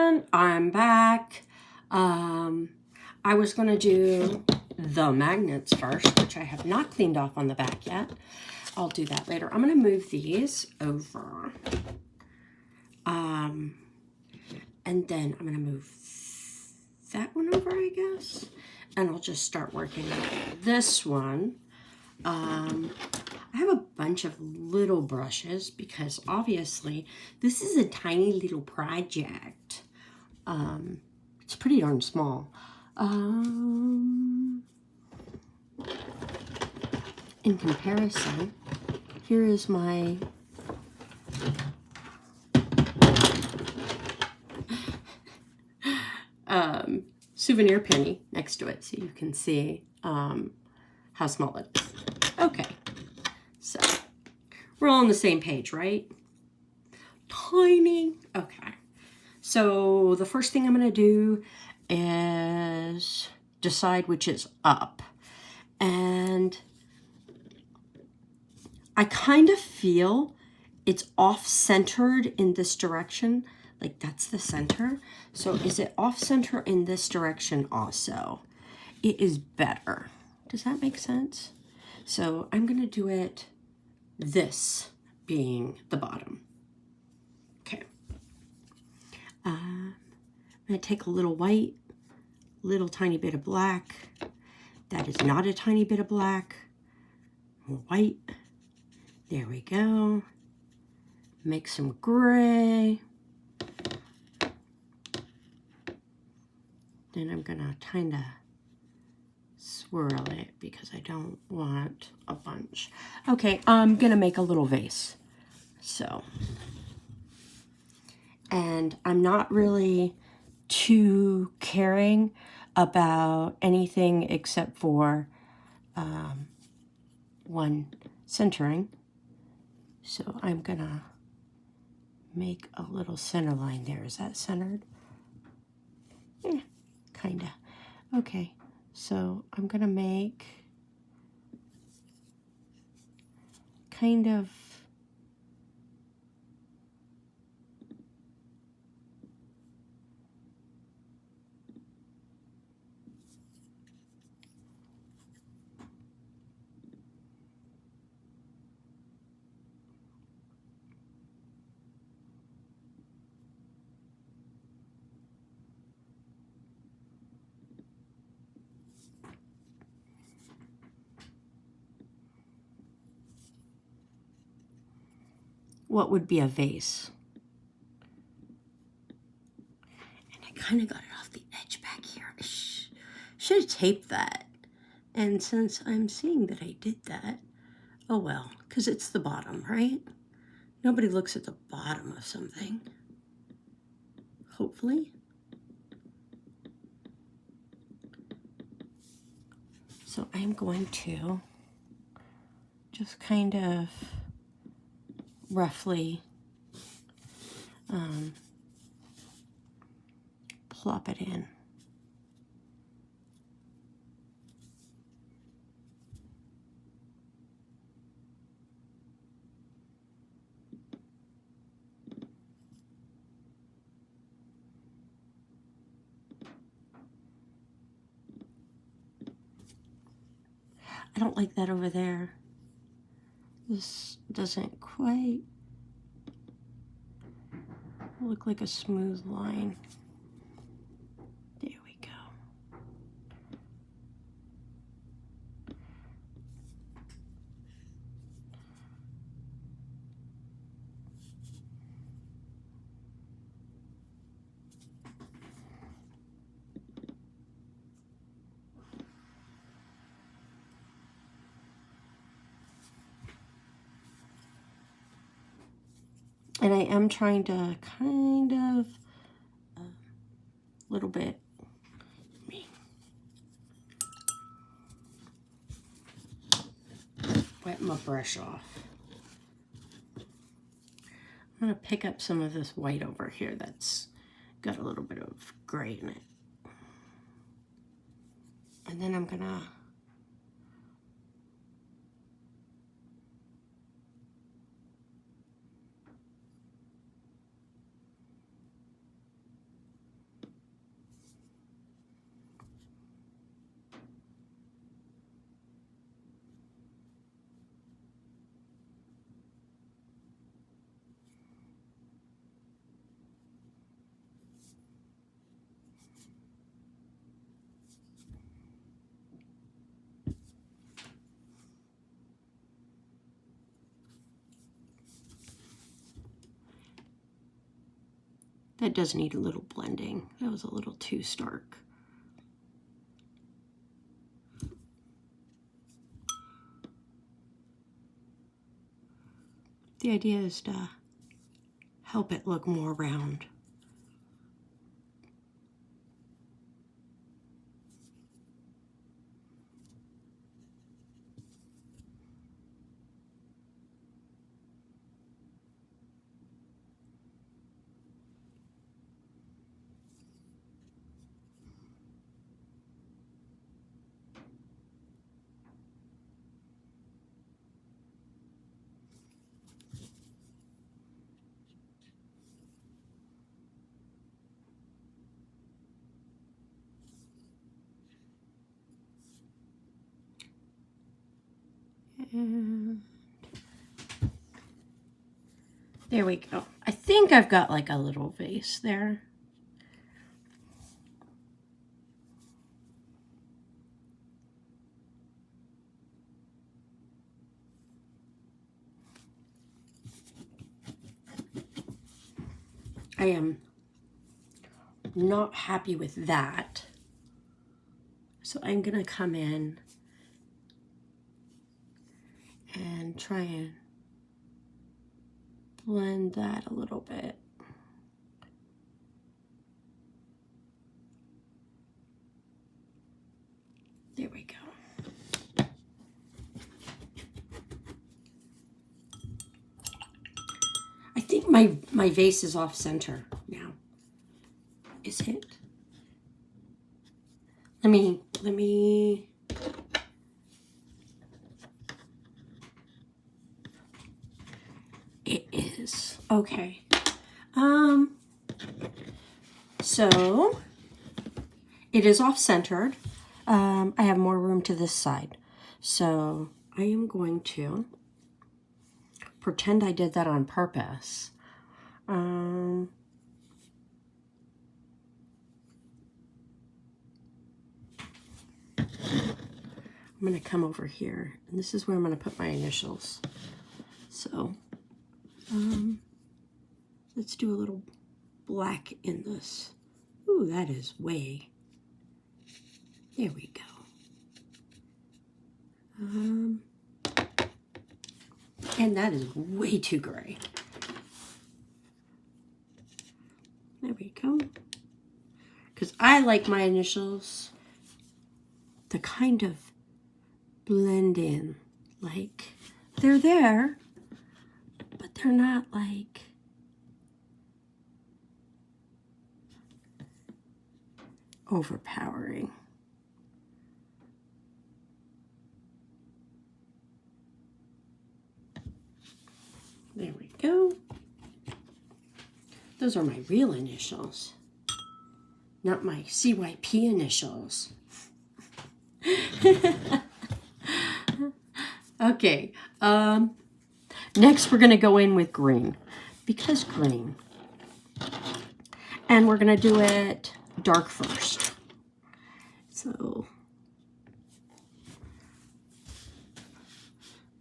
And I'm back. I was going to do the magnets first, which I have not cleaned off on the back yet. I'll do that later. I'm going to move these over. And then I'm going to move that one over, I guess. And I'll just start working on this one. I have a bunch of little brushes because obviously this is a tiny little project. It's pretty darn small. In comparison, here is my souvenir penny next to it so you can see how small it is. Okay, so we're all on the same page, right? Tiny. Okay, so the first thing I'm going to do is decide which is up. And I kind of feel it's off-centered in this direction. Like that's the center. So is it off-center in this direction also? It is better. Does that make sense? So I'm going to do it this being the bottom. Okay. I'm going to take a little white, little tiny bit of black. That is not a tiny bit of black. More white. There we go. Make some gray. Then I'm gonna kind of swirl it because I don't want a bunch. Okay, I'm gonna make a little vase. So, and I'm not really too caring about anything except for one centering. So I'm gonna make a little center line there. Is that centered? Yeah, kinda. Okay, so I'm gonna make kind of what would be a vase. And I kind of got it off the edge back here. Should have taped that. And since I'm seeing that I did that, oh well, because it's the bottom, right? Nobody looks at the bottom of something. Hopefully. So I'm going to just kind of roughly plop it in. I don't like that over there. This doesn't quite look like a smooth line. There we go. And I am trying to kind of a little bit wet my brush off. I'm going to pick up some of this white over here that's got a little bit of gray in it. And then I'm going to That does need a little blending. That was a little too stark. The idea is to help it look more round. And there we go. I think I've got like a little vase there. I am not happy with that. So I'm gonna come in and try and blend that a little bit. There we go. I think my vase is off center now. Is it? Let me It is. Okay. So it is off-centered. I have more room to this side. So I am going to pretend I did that on purpose. I'm going to come over here, and this is where I'm going to put my initials. So let's do a little black in this. Ooh, that is way. There we go. And that is way too gray. There we go. Because I like my initials to kind of blend in. Like, they're there, but they're not like overpowering. There we go. Those are my real initials, not my CYP initials. Okay, next we're going to go in with green, because green. And we're going to do it dark first. So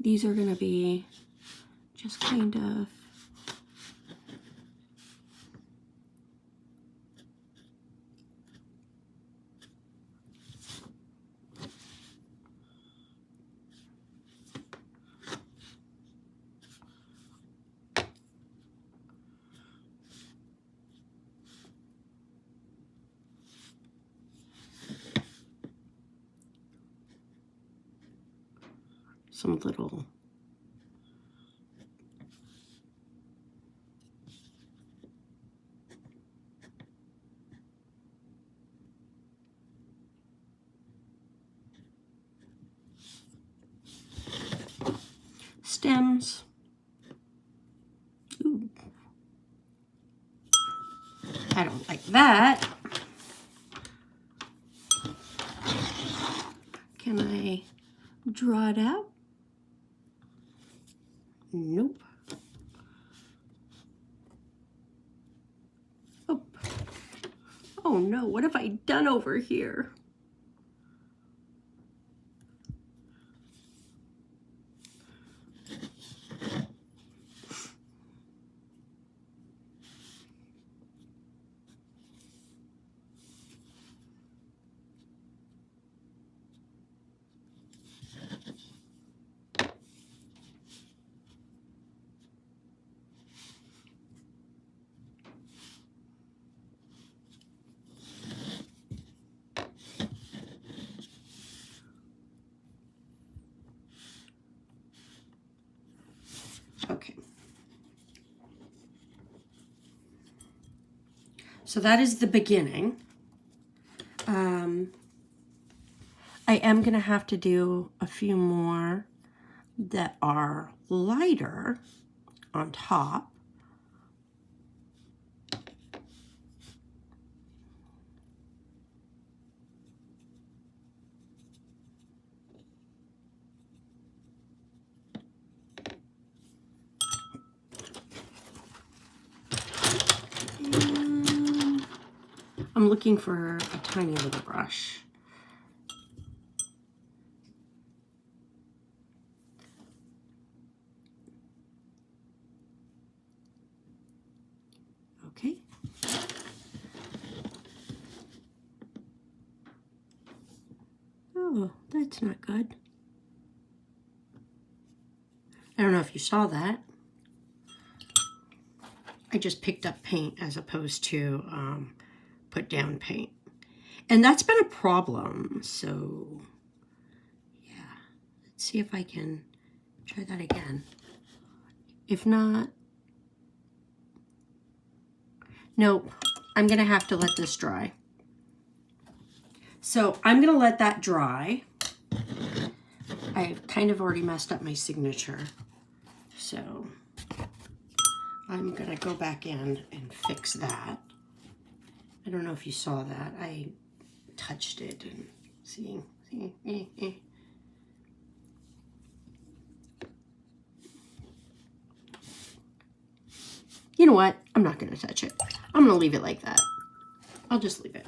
these are going to be just kind of some little stems. Ooh. I don't like that. Can I draw it out? Nope. Oh. Oh no, what have I done over here? So that is the beginning. I am going to have to do a few more that are lighter on top. I'm looking for a tiny little brush. Okay. Oh, that's not good. I don't know if you saw that. I just picked up paint as opposed to put down paint. And that's been a problem. So, yeah. Let's see if I can try that again. If not, nope. I'm going to have to let this dry. So I'm going to let that dry. I've kind of already messed up my signature. So I'm going to go back in and fix that. I don't know if you saw that. I touched it and see. You know what? I'm not going to touch it. I'm going to leave it like that. I'll just leave it.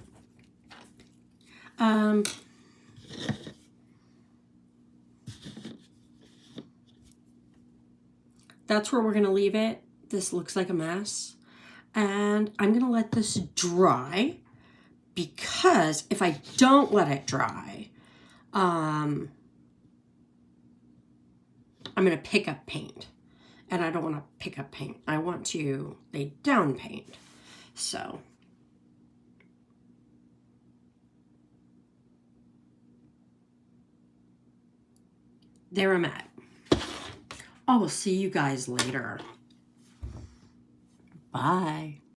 That's where we're going to leave it. This looks like a mess. And I'm going to let this dry, because if I don't let it dry, I'm going to pick up paint. And I don't want to pick up paint. I want to lay down paint. So there I'm at. I will see you guys later. Bye.